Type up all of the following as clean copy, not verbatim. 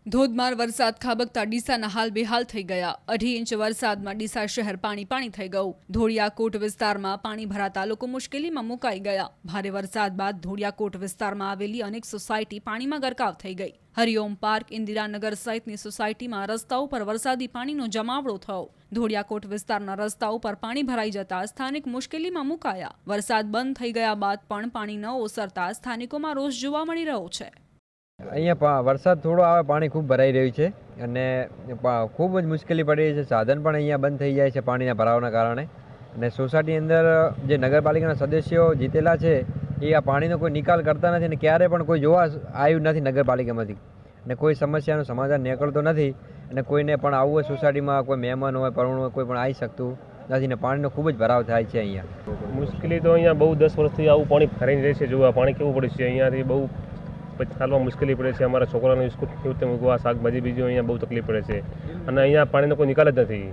ધોધમાર વરસાદ ખાબકતા ડીસાના હાલ બેહાલ થઈ ગયા। 2.5 ઇંચ વરસાદમાં ડીસા શહેર પાણી થઈ ગયું। ધોળિયાકોટ વિસ્તારમાં પાણી ભરાતા લોકો મુશ્કેલીમાં મુકાઈ ગયા। ભારે વરસાદ બાદ ધોળિયાકોટ વિસ્તારમાં આવેલી અનેક સોસાયટી પાણીમાં ગરકાવ થઈ ગઈ। હરિઓમ પાર્ક, ઇન્દિરાનગર સહિતની સોસાયટીમાં રસ્તાઓ પર વરસાદી પાણીનો જમાવડો થયો। ધોળિયાકોટ વિસ્તારના રસ્તાઓ પર પાણી ભરાઈ જતા સ્થાનિક મુશ્કેલીમાં મુકાયા। વરસાદ બંધ થઈ ગયા બાદ પણ પાણી ન ઓસરતા સ્થાનિકોમાં રોષ જોવા મળી રહ્યો છે। અહીંયા વરસાદ થોડો આવે, પાણી ખૂબ ભરાઈ રહ્યું છે અને ખૂબ જ મુશ્કેલી પડી રહી છે। સાધન પણ અહીંયા બંધ થઈ જાય છે પાણીના ભરાવના કારણે। અને સોસાયટી અંદર જે નગરપાલિકાના સદસ્યો જીતેલા છે એ આ પાણીનો કોઈ નિકાલ કરતા નથી અને ક્યારે પણ કોઈ જોવા આવ્યું નથી નગરપાલિકામાંથી, અને કોઈ સમસ્યાનું સમાધાન નીકળતો નથી। અને કોઈને પણ આવવું હોય સોસાયટીમાં, કોઈ મહેમાન હોય, પરુણ હોય, કોઈ પણ આવી શકતું નથી ને પાણીનો ખૂબ જ ભરાવ થાય છે અહીંયા। મુશ્કેલી તો અહીંયા બહુ 10 વર્ષથી આવું પાણી ભરાઈને રહે છે। જોવા પાણી કેવું પડે છે અહીંયાથી બહુ ચાલવા મુશ્કેલી પડે છે। અમારા છોકરાનું સ્કૂલ કેવી રીતે મૂકવા, શાકભાજી બીજું અહીંયા બહુ તકલીફ પડે છે અને અહીંયા પાણીનો કોઈ નિકાલ જ નથી।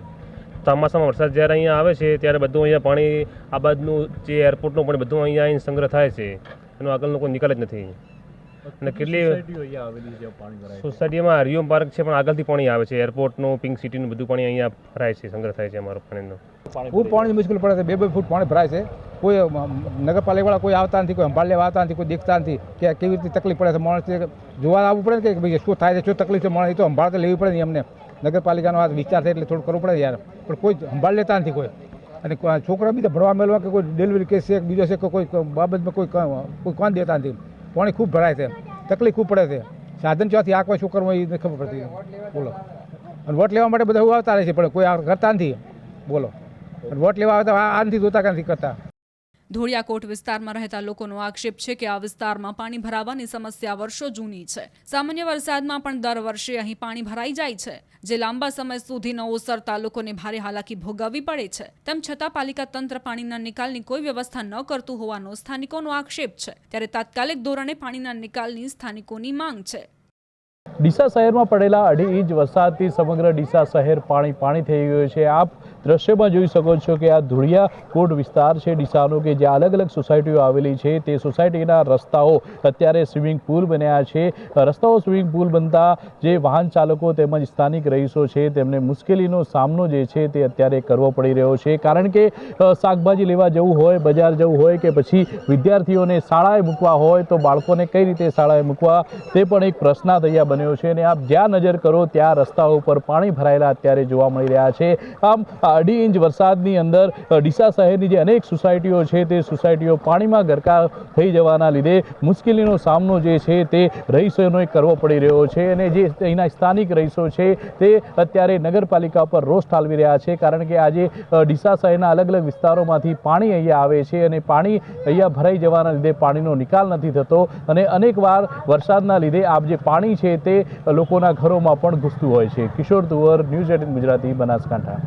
ચોમાસામાં વરસાદ જ્યારે અહીંયા આવે છે ત્યારે બધું અહીંયા પાણી, આ બાજુનું જે એરપોર્ટનું પણ બધું અહીંયા આવીને સંગ્રહ થાય છે, એનો આગળનો કોઈ નિકાલ જ નથી। અને કેટલી સોસાયટીમાં હરિઓમ પાર્ક છે પણ આગળથી પાણી આવે છે, એરપોર્ટનું, પિંક સિટીનું બધું પાણી અહીંયા ભરાય છે, સંગ્રહ થાય છે અમારો પાણીનો। ખૂબ પાણી મુશ્કેલ પડે છે, 2-2 ફૂટ પાણી ભરાય છે। કોઈ નગરપાલિકાવાળા કોઈ આવતા નથી, કોઈ સંભાળ લેવા આવતા નથી, કોઈ દેખતા નથી કે કેવી રીતે તકલીફ પડે છે। માણસ જોવા આવવું પડે કે ભાઈ શું થાય છે, શું તકલીફ છે, માણસ એ તો સંભાળ તો લેવી પડે ને એમને। નગરપાલિકાનો આ વિચાર થાય એટલે થોડું કરવું પડે યાર, પણ કોઈ સંભાળ લેતા નથી કોઈ। અને છોકરા બીજા ભણવા મેળવા કે કોઈ ડિલિવરી કેસ છે, બીજો છે, કોઈ બાબતમાં કોઈ કોણ દેતા નથી। પાણી ખૂબ ભરાય છે, તકલીફ ખૂબ પડે છે। સાધન ચોથી આ કોઈ શું કરવું એ ખબર પડતી બોલો। અને વોટ લેવા માટે બધા આવતા રહે છે પણ કોઈ કરતા નથી બોલો। વોટ લેવા આવતા આ નથી જોતા કે નથી કરતા। ધોળિયાકોટ વિસ્તારમાં રહેતા લોકોનો આક્ષેપ છે કે આ વિસ્તારમાં પાણી ભરાવાની સમસ્યા વર્ષો જૂની છે। સામાન્ય વરસાદમાં પણ દર વર્ષે અહીં પાણી ભરાઈ જાય છે, જે લાંબા સમય સુધી ન ઓસરતા લોકોને ભારે હાલાકી ભોગવવી પડે છે। તેમ છતાં પાલિકા તંત્ર પાણીના નિકાલની કોઈ વ્યવસ્થા ન કરતું હોવાનો સ્થાનિકોનો આક્ષેપ છે, ત્યારે તાત્કાલિક ધોરણે પાણીના નિકાલની સ્થાનિકોની માંગ છે। ડીસા શહેરમાં પડેલા 2.5 ઇંચ વરસાદથી સમગ્ર ડીસા શહેર પાણી થઈ ગયું છે। આપ દ્રશ્યમાં જોઈ શકો છો કે આ ધોળિયાકોટ વિસ્તાર છે ડીસાનો, કે જ્યાં અલગ અલગ સોસાયટીઓ આવેલી છે। તે સોસાયટીના રસ્તાઓ અત્યારે સ્વિમિંગ પુલ બન્યા છે। રસ્તાઓ સ્વિમિંગ પુલ બનતા જે વાહન ચાલકો તેમજ સ્થાનિક રહીશો છે તેમને મુશ્કેલીનો સામનો જે છે તે અત્યારે કરવો પડી રહ્યો છે। કારણ કે શાકભાજી લેવા જવું હોય, બજાર જવું હોય કે પછી વિદ્યાર્થીઓને શાળાએ મૂકવા હોય તો બાળકોને કઈ રીતે શાળાએ મૂકવા તે પણ એક પ્રશ્નાર્થ બન્યો છે। અને આપ જ્યાં નજર કરો ત્યાં રસ્તાઓ પર પાણી ભરાયેલા અત્યારે જોવા મળી રહ્યા છે। આમ 2.5 ઇંચ વરસાદની અંદર ડીસા શહેરની જે અનેક સોસાયટીઓ છે તે સોસાયટીઓ પાણીમાં ગરકાવ થઈ જવાના લીધે મુશ્કેલીનો સામનો જે છે તે રહીશોને કરવો પડી રહ્યો છે। અને જે અહીંના સ્થાનિક રહીશો છે તે અત્યારે નગરપાલિકા પર રોષ ઠાલવી રહ્યા છે, કારણ કે આજે ડીસા શહેરના અલગ અલગ વિસ્તારોમાંથી પાણી અહીંયા આવે છે અને પાણી અહીંયા ભરાઈ જવાના લીધે પાણીનો નિકાલ નથી થતો અને અનેકવાર વરસાદના લીધે આ જે પાણી છે તે લોકોના ઘરોમાં પણ ઘૂસતું હોય છે। કિશોર તુવર, ન્યૂઝ 18 ગુજરાતી, બનાસકાંઠા।